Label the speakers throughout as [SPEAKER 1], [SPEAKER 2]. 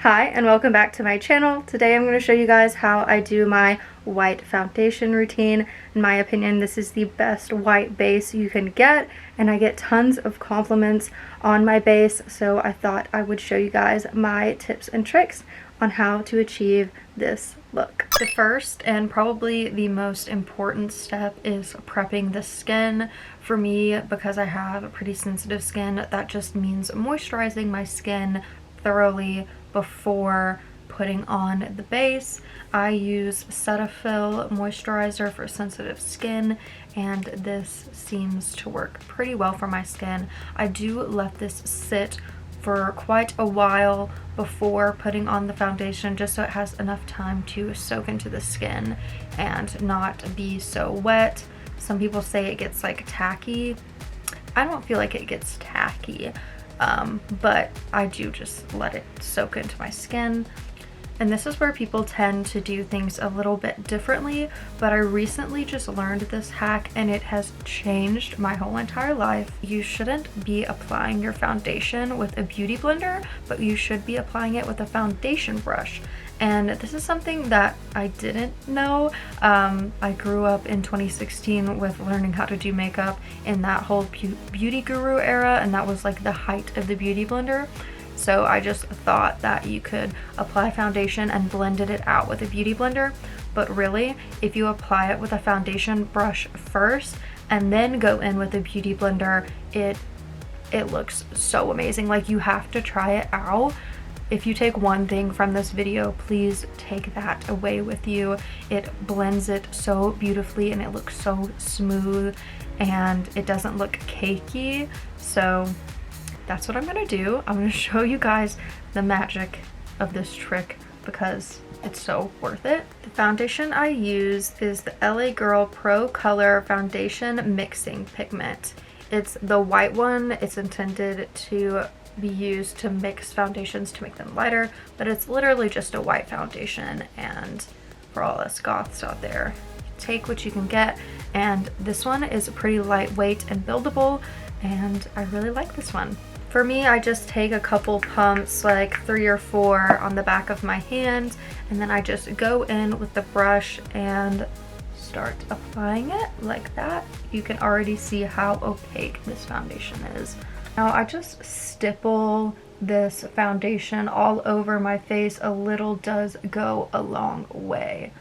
[SPEAKER 1] Hi and welcome back to my channel. Today I'm going to show you guys how I do my white foundation routine. In my opinion, this is the best white base you can get, and I get tons of compliments on my base, so I thought I would show you guys my tips and tricks on how to achieve this look. The first and probably the most important step is prepping the skin. For me, because I have pretty sensitive skin, that just means moisturizing my skin thoroughly before putting on the base. I use Cetaphil moisturizer for sensitive skin, and this seems to work pretty well for my skin. I do let this sit for quite a while before putting on the foundation, just so it has enough time to soak into the skin and not be so wet. Some people say it gets like tacky. I don't feel like it gets tacky. But I do just let it soak into my skin. And this is where people tend to do things a little bit differently, but I recently just learned this hack and it has changed my whole entire life. You shouldn't be applying your foundation with a beauty blender, but you should be applying it with a foundation brush. And this is something that I didn't know. I grew up in 2016 with learning how to do makeup in that whole beauty guru era, and that was like the height of the beauty blender. So I just thought that you could apply foundation and blended it out with a beauty blender. But really, if you apply it with a foundation brush first and then go in with a beauty blender, it looks so amazing. Like, you have to try it out. If you take one thing from this video, please take that away with you. It blends it so beautifully and it looks so smooth and it doesn't look cakey. So that's what I'm gonna do. I'm gonna show you guys the magic of this trick because it's so worth it. The foundation I use is the LA Girl Pro Color Foundation Mixing Pigment. It's the white one. It's intended to be used to mix foundations to make them lighter, but it's literally just a white foundation. And for all us goths out there, take what you can get. And this one is pretty lightweight and buildable, and I really like this one. For me, I just take a couple pumps, like 3 or 4 on the back of my hand, and then I just go in with the brush and start applying it like that. You can already see how opaque this foundation is. Now I just stipple this foundation all over my face. A little does go a long way.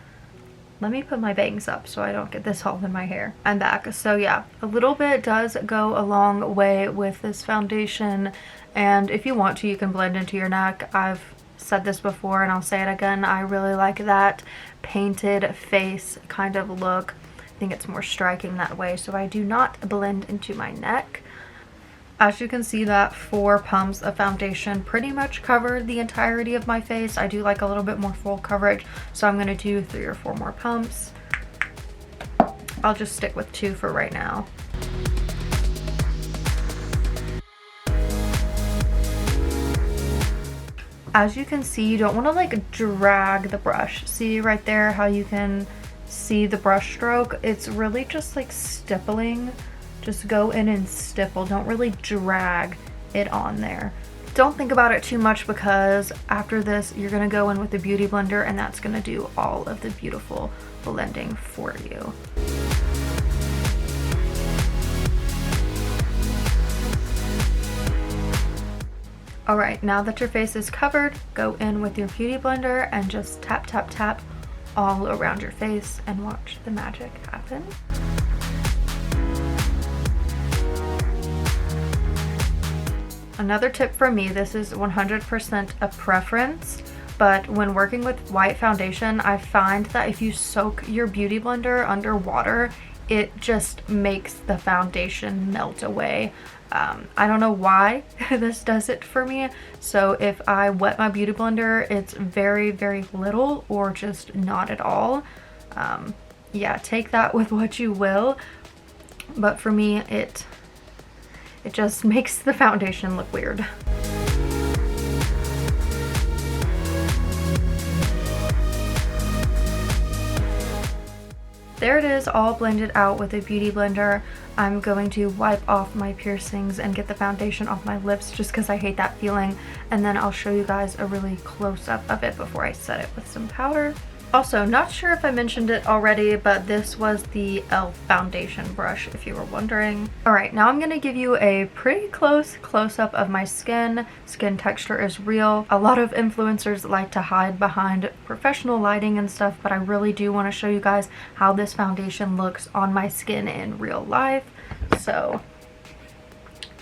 [SPEAKER 1] Let me put my bangs up so I don't get this all in my hair. I'm back. So yeah, a little bit does go a long way with this foundation, and if you want to, you can blend into your neck. I've said this before and I'll say it again. I really like that painted face kind of look. I think it's more striking that way, so I do not blend into my neck. As you can see, that 4 pumps of foundation pretty much covered the entirety of my face. I do like a little bit more full coverage, so I'm gonna do 3 or 4 more pumps. I'll just stick with 2 for right now. As you can see, you don't want to like drag the brush. See right there how you can see the brush stroke? It's really just like stippling. Just go in and stipple. Don't really drag it on there. Don't think about it too much, because after this you're gonna go in with the beauty blender and that's gonna do all of the beautiful blending for you. Alright, now that your face is covered, go in with your beauty blender and just tap, tap, tap all around your face and watch the magic happen. Another tip from me, this is 100% a preference, but when working with white foundation, I find that if you soak your beauty blender under water, it just makes the foundation melt away. I don't know why this does it for me. So if I wet my beauty blender, it's very, very little or just not at all. Yeah, take that with what you will. But for me, it just makes the foundation look weird. there it is, all blended out with a beauty blender. I'm going to wipe off my piercings and get the foundation off my lips just because I hate that feeling, and then I'll show you guys a really close-up of it before I set it with some powder. Also, not sure if I mentioned it already, but this was the e.l.f. foundation brush, if you were wondering. Alright, now I'm going to give you a pretty close-up of my skin. Skin texture is real. A lot of influencers like to hide behind professional lighting and stuff, but I really do want to show you guys how this foundation looks on my skin in real life. So,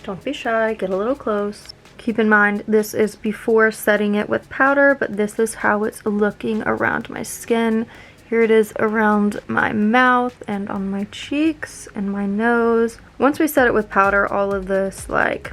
[SPEAKER 1] don't be shy, get a little close. Keep in mind, this is before setting it with powder, but this is how it's looking around my skin. Here it is around my mouth and on my cheeks and my nose. Once we set it with powder, all of this like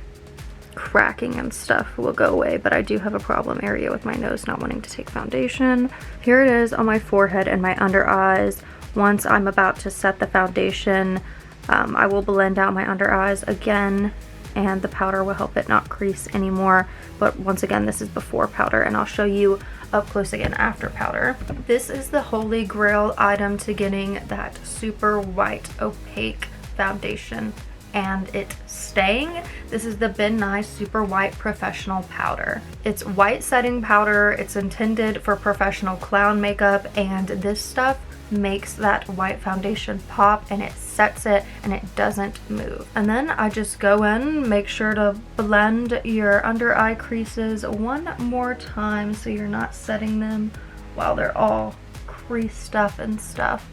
[SPEAKER 1] cracking and stuff will go away, but I do have a problem area with my nose not wanting to take foundation. Here it is on my forehead and my under eyes. Once I'm about to set the foundation, I will blend out my under eyes again, and the powder will help it not crease anymore. But once again, this is before powder, and I'll show you up close again after powder. This is the holy grail item to getting that super white opaque foundation and it staying. This is the Ben Nye Super White Professional Powder. It's white setting powder. It's intended for professional clown makeup, and this stuff makes that white foundation pop, and it sets it and it doesn't move. And then I just go in, make sure to blend your under eye creases one more time so you're not setting them while they're all creased up and stuff.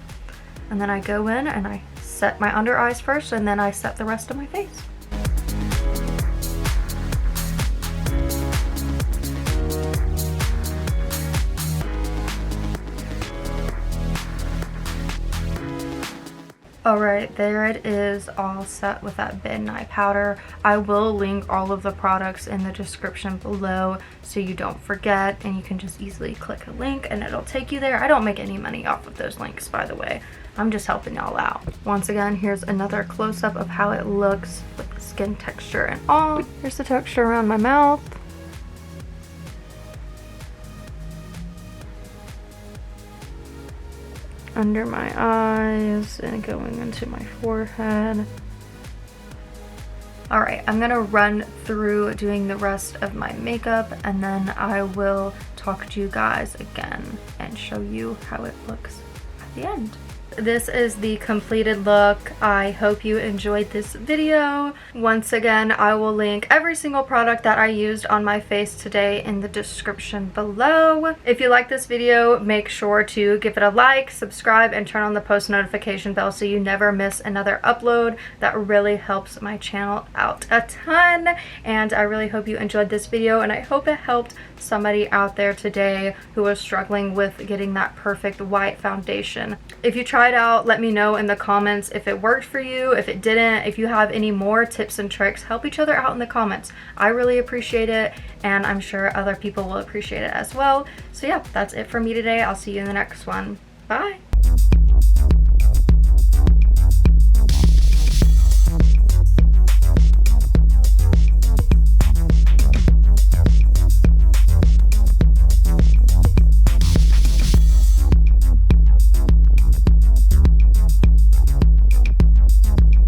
[SPEAKER 1] And then I go in and I set my under eyes first, and then I set the rest of my face. Alright, there it is, all set with that Ben Nye powder. I will link all of the products in the description below so you don't forget, and you can just easily click a link and it'll take you there. I don't make any money off of those links, by the way. I'm just helping y'all out. Once again, here's another close-up of how it looks with the skin texture and all. Here's the texture around my mouth. Under my eyes and going into my forehead. Alright, I'm gonna run through doing the rest of my makeup, and then I will talk to you guys again and show you how it looks at the end. This is the completed look. I hope you enjoyed this video. Once again, I will link every single product that I used on my face today in the description below. If you like this video, make sure to give it a like, subscribe, and turn on the post notification bell so you never miss another upload. That really helps my channel out a ton. And I really hope you enjoyed this video, and I hope it helped somebody out there today who was struggling with getting that perfect white foundation. If you tried out, let me know in the comments if it worked for you. If it didn't, if you have any more tips and tricks, help each other out in the comments. I really appreciate it, and I'm sure other people will appreciate it as well. So yeah, that's it for me today. I'll see you in the next one. Bye!